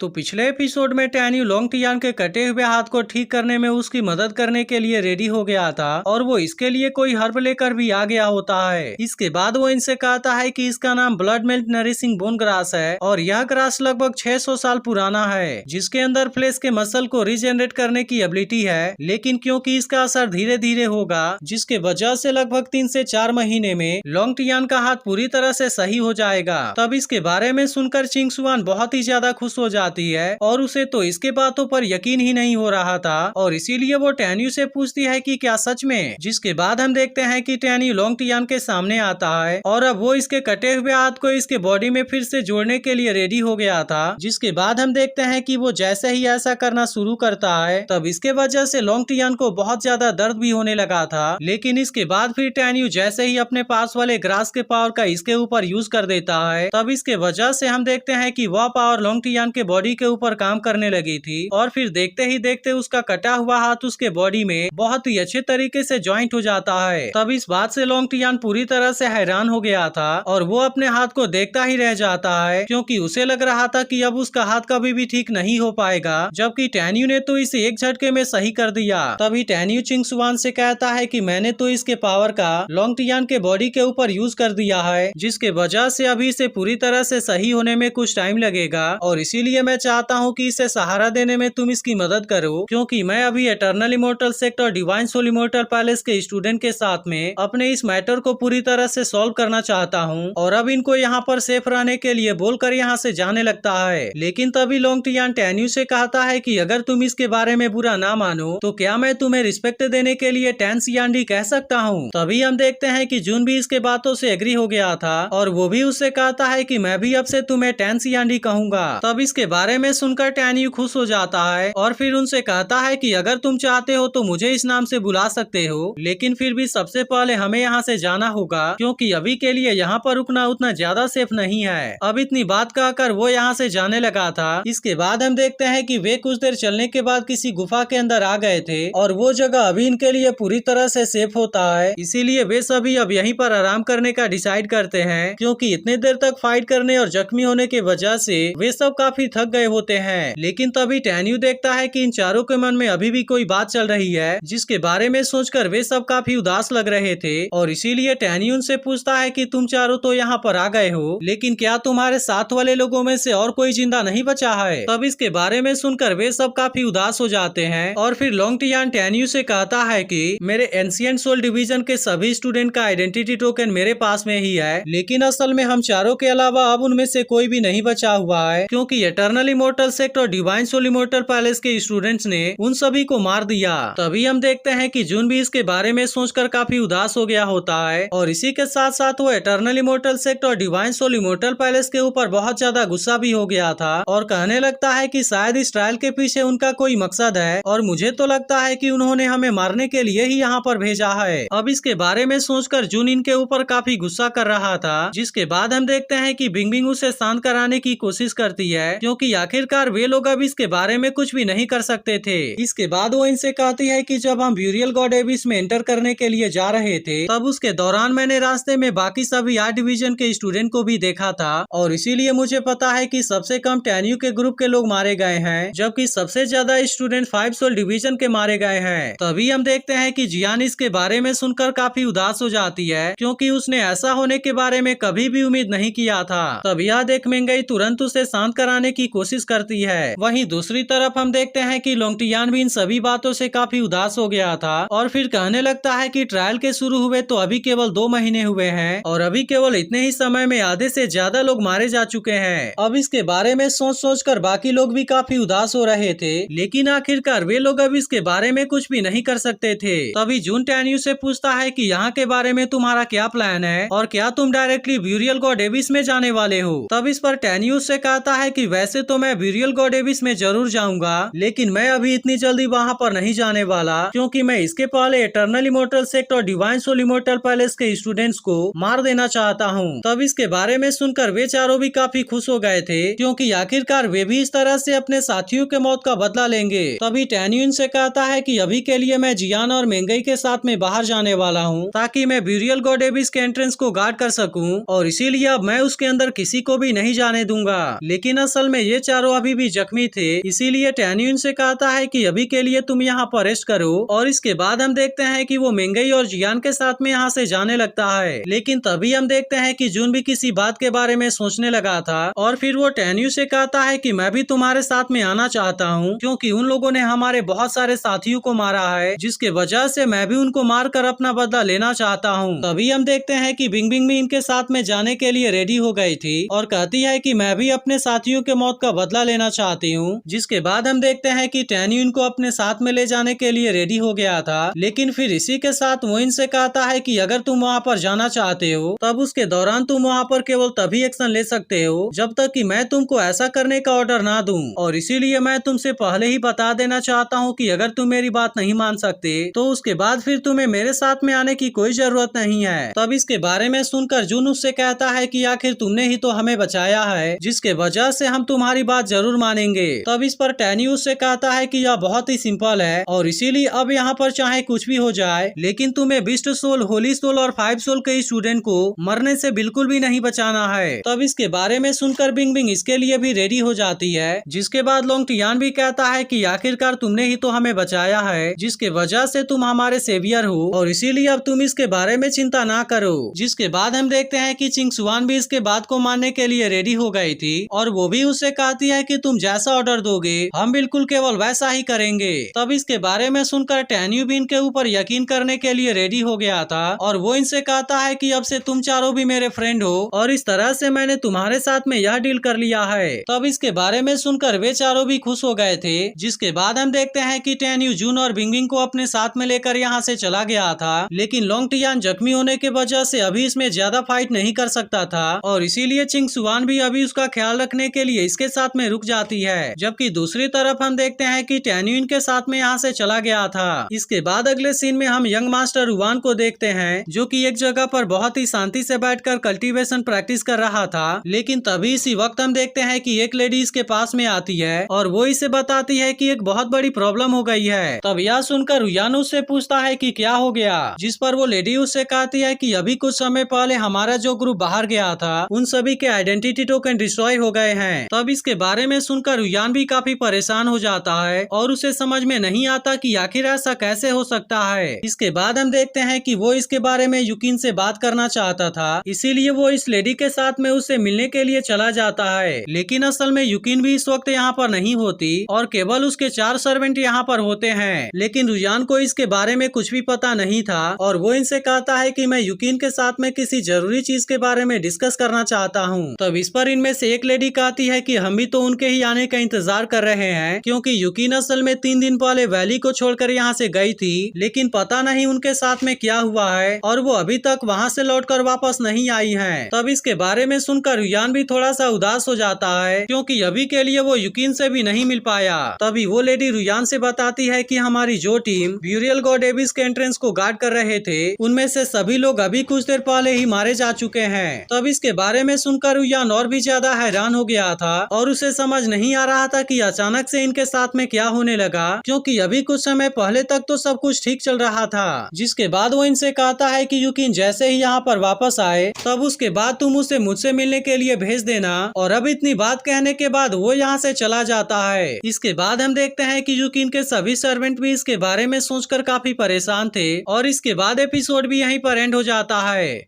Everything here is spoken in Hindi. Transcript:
तो पिछले एपिसोड में टैन्यू लोंगटियान के कटे हुए हाथ को ठीक करने में उसकी मदद करने के लिए रेडी हो गया था और वो इसके लिए कोई हर्ब लेकर भी आ गया होता है। इसके बाद वो इनसे कहता है कि इसका नाम blood milk nourishing bone grass है और यह ग्रास लगभग 600 साल पुराना है, जिसके अंदर फ्लेश के मसल को रीजनरेट करने की एबिलिटी है, लेकिन क्योंकि इसका असर धीरे धीरे होगा, जिसके वजह से लगभग 3 से 4 महीने में लोंगटियान का हाथ पूरी तरह से सही हो जाएगा। तब इसके बारे में सुनकर चिंगसुआन बहुत ही ज्यादा खुश हो जाती है और उसे तो इसके बातों पर यकीन ही नहीं हो रहा था और इसीलिए वो टैन्यू से पूछती है कि क्या सच में। जिसके बाद हम देखते हैं कि टैन्यू लोंगटियान के सामने आता है और अब वो इसके कटे हुए हाथ को इसके बॉडी में फिर से जोड़ने के लिए रेडी हो गया था। जिसके बाद हम देखते हैं कि वो जैसे ही ऐसा करना शुरू करता है तब इसके वजह से लोंगटियान को बहुत ज्यादा दर्द भी होने लगा था, लेकिन इसके बाद फिर टैन्यू जैसे ही अपने पास वाले ग्रास के पावर का इसके ऊपर यूज कर देता है तब इसके वजह से हम देखते हैं कि वह पावर लोंगटियान के बॉडी के ऊपर काम करने लगी थी और फिर देखते ही देखते उसका कटा हुआ हाथ उसके बॉडी में बहुत ही अच्छे तरीके से ज्वाइंट हो जाता है। तब इस बात से लोंगटियान पूरी तरह से हैरान हो गया था और वो अपने हाथ को देखता ही रह जाता है, क्योंकि उसे लग रहा था कि अब उसका हाथ कभी भी ठीक नहीं हो पाएगा, जबकि टैन्यू ने तो इसे एक झटके में सही कर दिया। तभी टैन्यू चिंगसुआन से कहता है कि मैंने तो इसके पावर का लोंगटियान के बॉडी के ऊपर यूज कर दिया है, जिसके वजह से अभी इसे पूरी तरह से सही होने में कुछ टाइम लगेगा और इसीलिए मैं चाहता हूँ कि इसे सहारा देने में तुम इसकी मदद करो, क्योंकि मैं अभी इटर्नल इमॉर्टल सेक्ट और डिवाइन सोल इमॉर्टल पैलेस के स्टूडेंट के साथ में अपने इस मैटर को पूरी तरह से सॉल्व करना चाहता हूँ और अब इनको यहाँ पर सेफ रहने के लिए बोलकर यहाँ से जाने लगता है। लेकिन तभी लोंगटियान टैन्यू से कहता है कि अगर तुम इसके बारे में बुरा ना मानो तो क्या मैं तुम्हें रिस्पेक्ट देने के लिए टैन सियांडी कह सकता हूँ। तभी हम देखते हैं कि जून भी इसके बातों से एग्री हो गया था और वो भी उससे कहता है कि मैं भी अब से तुम्हें टैन सियांडी कहूंगा। तब इसके बारे में सुनकर टैन्यू खुश हो जाता है और फिर उनसे कहता है कि अगर तुम चाहते हो तो मुझे इस नाम से बुला सकते हो, लेकिन फिर भी सबसे पहले हमें यहाँ से जाना होगा, क्योंकि अभी के लिए यहाँ पर रुकना उतना ज्यादा सेफ नहीं है। अब इतनी बात कहकर वो यहाँ से जाने लगा था। इसके बाद हम देखते हैं कि वे कुछ देर चलने के बाद किसी गुफा के अंदर आ गए थे और वो जगह अभी इनके लिए पूरी तरह से सेफ होता है, इसीलिए वे सभी अब यहीं पर आराम करने का डिसाइड करते हैं, क्योंकि इतने देर तक फाइट करने और जख्मी होने की वजह से वे सब काफी थक गए होते हैं। लेकिन तभी टैन्यू देखता है कि इन चारों के मन में अभी भी कोई बात चल रही है, जिसके बारे में सोचकर वे सब काफी उदास लग रहे थे और इसीलिए टैन्यू उनसे पूछता है कि तुम चारों तो यहाँ पर आ गए हो, लेकिन क्या तुम्हारे साथ वाले लोगों में से और कोई जिंदा नहीं बचा है। तब इसके बारे में सुनकर वे सब काफी उदास हो जाते हैं और फिर लोंगटियान टैन्यू से कहता है कि मेरे एंशिएंट सोल डिवीजन के सभी स्टूडेंट का आइडेंटिटी टोकन मेरे पास में ही है, लेकिन असल में हम चारों के अलावा अब उनमें से कोई भी नहीं बचा हुआ है, क्योंकि इटर्नल इमॉर्टल सेक्ट और डिवाइन सोल इमॉर्टल पैलेस के स्टूडेंट्स ने उन सभी को मार दिया। तभी हम देखते हैं कि जून भी इसके बारे में सोचकर काफी उदास हो गया होता है और इसी के साथ साथ वो इटर्नल इमॉर्टल सेक्ट और डिवाइन सोल इमॉर्टल पैलेस के ऊपर बहुत ज्यादा गुस्सा भी हो गया था और कहने लगता है कि शायद इस ट्रायल के पीछे उनका कोई मकसद है और मुझे तो लगता है कि उन्होंने हमें मारने के लिए ही यहाँ पर भेजा है। अब इसके बारे में सोचकर जून इनके ऊपर काफी गुस्सा कर रहा था, जिसके बाद हम देखते हैं कि बिंगबिंग उसे शांत कराने की कोशिश करती है, क्योंकि आखिरकार वे लोग अब इसके बारे में कुछ भी नहीं कर सकते थे। इसके बाद वो इनसे कहती है कि जब हम ब्यूरियल गॉड एबिस में एंटर करने के लिए जा रहे थे तब उसके दौरान मैंने रास्ते में बाकी सभी आर्ट डिवीजन के स्टूडेंट को भी देखा था और इसीलिए मुझे पता है कि सबसे कम टैन्यू के ग्रुप के लोग मारे गए हैं, जबकि सबसे ज्यादा स्टूडेंट 5 सोल डिवीजन के मारे गए हैं। तभी हम देखते हैं कि जियान इसके बारे में सुनकर काफी उदास हो जाती है, क्योंकि उसने ऐसा होने के बारे में कभी भी उम्मीद नहीं किया था। तब यह देख मेंगई तुरंत उसे शांत कराने की कोशिश करती है। वहीं दूसरी तरफ हम देखते हैं कि लोंगटियान भी इन सभी बातों से काफी उदास हो गया था और फिर कहने लगता है कि ट्रायल के शुरू हुए तो अभी केवल 2 महीने हुए हैं और अभी केवल इतने ही समय में आधे से ज्यादा लोग मारे जा चुके हैं। अब इसके बारे में सोच कर बाकी लोग भी काफी उदास हो रहे थे, लेकिन आखिरकार वे लोग अब इसके बारे में कुछ भी नहीं कर सकते थे। तभी जून टैन्यू से पूछता है कि यहाँ के बारे में तुम्हारा क्या प्लान है और क्या तुम डायरेक्टली ब्यूरियल गॉड एबिस में जाने वाले हो। तब इस पर टैन्यू से कहता है कि वैसे तो मैं ब्यूरियल गॉड एबिस में जरूर जाऊंगा, लेकिन मैं अभी इतनी जल्दी वहाँ पर नहीं जाने वाला, क्योंकि मैं इसके पहले इटर्नल इमॉर्टल सेक्ट और डिवाइन सोल इमॉर्टल पैलेस के स्टूडेंट्स को मार देना चाहता हूँ। तब इसके बारे में सुनकर वे चारों भी काफी खुश हो गए थे, क्योंकि आखिरकार वे भी इस तरह से अपने साथियों के मौत का बदला लेंगे। तभी टैन्यू इनसे कहता है कि अभी के लिए मैं जियान और मेंगई के साथ में बाहर जाने वाला हूँ, ताकि मैं ब्यूरियल गॉड एबिस के एंट्रेंस को गार्ड कर सकूं और इसीलिए अब मैं उसके अंदर किसी को भी नहीं जाने दूंगा। लेकिन असल में ये चारों अभी भी जख्मी थे, इसीलिए टैन्यू इनसे कहता है कि अभी के लिए तुम यहाँ पर रेस्ट करो। और इसके बाद हम देखते हैं कि वो मेंगई और जियान के साथ में यहाँ से जाने लगता है। लेकिन तभी हम देखते हैं कि जून भी किसी बात के बारे में सोचने लगा था और फिर वो टैन्यू से कहता है कि मैं भी तुम्हारे साथ में आना चाहता हूँ, क्योंकि उन लोगों ने हमारे बहुत सारे साथियों को मारा है, जिसके वजह से मैं भी उनको मार कर अपना बदला लेना चाहता हूँ। तभी हम देखते हैं कि बिंगबिंग भी इनके साथ में जाने के लिए रेडी हो गई थी और कहती है कि मैं भी अपने साथियों के मौत का बदला लेना चाहती हूँ। जिसके बाद हम देखते हैं कि टैन्यू इनको अपने साथ में ले जाने के लिए रेडी हो गया था, लेकिन फिर इसी के साथ वो इनसे कहता है कि अगर तुम वहाँ पर जाना चाहते हो तब उसके दौरान तुम वहाँ पर केवल तभी एक्शन ले सकते हो जब तक कि मैं तुमको ऐसा करने का ऑर्डर ना दूं। और इसीलिए मैं तुमसे पहले ही बता देना चाहता हूँ कि अगर तुम मेरी बात नहीं मान सकते तो उसके बाद फिर तुम्हें मेरे साथ में आने की कोई जरूरत नहीं है। तब इसके बारे में सुनकर जून उससे कहता है कि आखिर तुमने ही तो हमें बचाया है, जिसके वजह से हम तुम्हारी बात जरूर मानेंगे। तब इस पर टैन्यू उससे कहता है कि यह बहुत ही सिंपल है और इसीलिए अब यहाँ पर चाहे कुछ भी हो जाए, लेकिन तुम्हें बिस्ट सोल, होली सोल और 5 सोल के स्टूडेंट को मरने से बिल्कुल भी नहीं बचाना है। तब इसके बारे में सुनकर बिंगबिंग इसके लिए भी रेडी हो जाती है, जिसके बाद लोंगटियान भी कहता है कि आखिरकार तुमने ही तो हमें बचाया है, जिसके वजह से तुम हमारे सेवियर हो और इसीलिए अब तुम इसके बारे में चिंता ना करो। जिसके बाद हम देखते हैं कि चिंगसुआन भी इसके बात को मानने के लिए रेडी हो गई थी और वो भी उससे कहती है कि तुम जैसा ऑर्डर दोगे हम बिल्कुल केवल वैसा ही करेंगे। तब इसके बारे में सुनकर टैन्यू भी इनके ऊपर यकीन करने के लिए रेडी हो गया था और वो इनसे कहता है कि अब से तुम चारों भी मेरे फ्रेंड हो और इस तरह से मैंने तुम्हारे साथ में यह डील कर लिया है। तब इसके बारे में सुनकर वे चारों भी खुश हो गए थे। जिसके बाद हम देखते हैं कि टैन्यू, जून और बिंगबिंग को अपने साथ में लेकर यहाँ से चला गया था, लेकिन लोंगटियान जख्मी होने के वजह से अभी इसमें ज्यादा फाइट नहीं कर सकता था और इसीलिए चिंगसुआन भी अभी उसका ख्याल रखने के लिए इसके साथ में रुक जाती है। जबकि दूसरी तरफ हम देखते हैं कि टैन्यू इनके साथ में यहाँ से चला गया था। इसके बाद अगले सीन में हम यंग मास्टर रुआन को देखते हैं, जो कि एक जगह पर बहुत ही शांति से बैठकर कल्टीवेशन प्रैक्टिस कर रहा था। लेकिन तभी इसी वक्त हम देखते हैं कि एक लेडी इसके पास में आती है और वो इसे बताती है कि एक बहुत बड़ी प्रॉब्लम हो गई है। तब यह सुनकर रुयान उससे पूछता है कि क्या हो गया, जिस पर वो लेडी उससे कहती है कि अभी कुछ समय पहले हमारा जो ग्रुप बाहर गया था उन सभी के आइडेंटिटी टोकन डिस्ट्रॉय हो गए हैं। तब इसके बारे में सुनकर रुयान भी काफी परेशान हो जाता है और उसे समझ में नहीं आता कि आखिर ऐसा कैसे हो सकता है। इसके बाद हम देखते हैं कि वो इसके बारे में युकिन से बात करना चाहता था, इसीलिए वो इस लेडी के साथ में उससे मिलने के लिए चला जाता है। लेकिन असल में युकिन भी इस वक्त यहाँ पर नहीं होती और केवल उसके 4 सर्वेंट यहाँ पर होते हैं। लेकिन रुयान को इसके बारे में कुछ भी पता नहीं था और वो इनसे कहता है कि मैं युकिन के साथ में किसी जरूरी चीज के बारे में डिस्कस करना चाहता हूँ। तब इस पर इनमें से एक लेडी कहती है कि हम भी तो उनके ही आने का इंतजार कर रहे हैं, क्योंकि युकिन असल में 3 दिन पहले वैली को छोड़कर यहाँ से गई थी, लेकिन पता नहीं उनके साथ में क्या हुआ है और वो अभी तक वहाँ से लौटकर वापस नहीं आई हैं। तब इसके बारे में सुनकर रुयान भी थोड़ा सा उदास हो जाता है, क्योंकि अभी के लिए वो युकिन से भी नहीं मिल पाया। तभी वो लेडी रुयान से बताती है कि हमारी जो टीम ब्यूरियल गॉड एबिस के एंट्रेंस को गार्ड कर रहे थे उनमें से सभी लोग अभी कुछ देर पहले ही मारे जा चुके हैं। तब इसके बारे में सुनकर रुयान और भी ज्यादा हैरान हो गया था और उसे समझ नहीं आ रहा था कि अचानक से इनके साथ में क्या होने लगा, क्योंकि अभी कुछ समय पहले तक तो सब कुछ ठीक चल रहा था। जिसके बाद वो इनसे कहता है कि युकिन जैसे ही यहाँ पर वापस आए तब उसके बाद तुम उसे मुझसे मिलने के लिए भेज देना। और अब इतनी बात कहने के बाद वो यहाँ से चला जाता है। इसके बाद हम देखते हैं कि युकिन के सभी सर्वेंट भी इसके बारे में सोचकर काफी परेशान थे और इसके बाद एपिसोड भी यहीं पर एंड हो जाता है।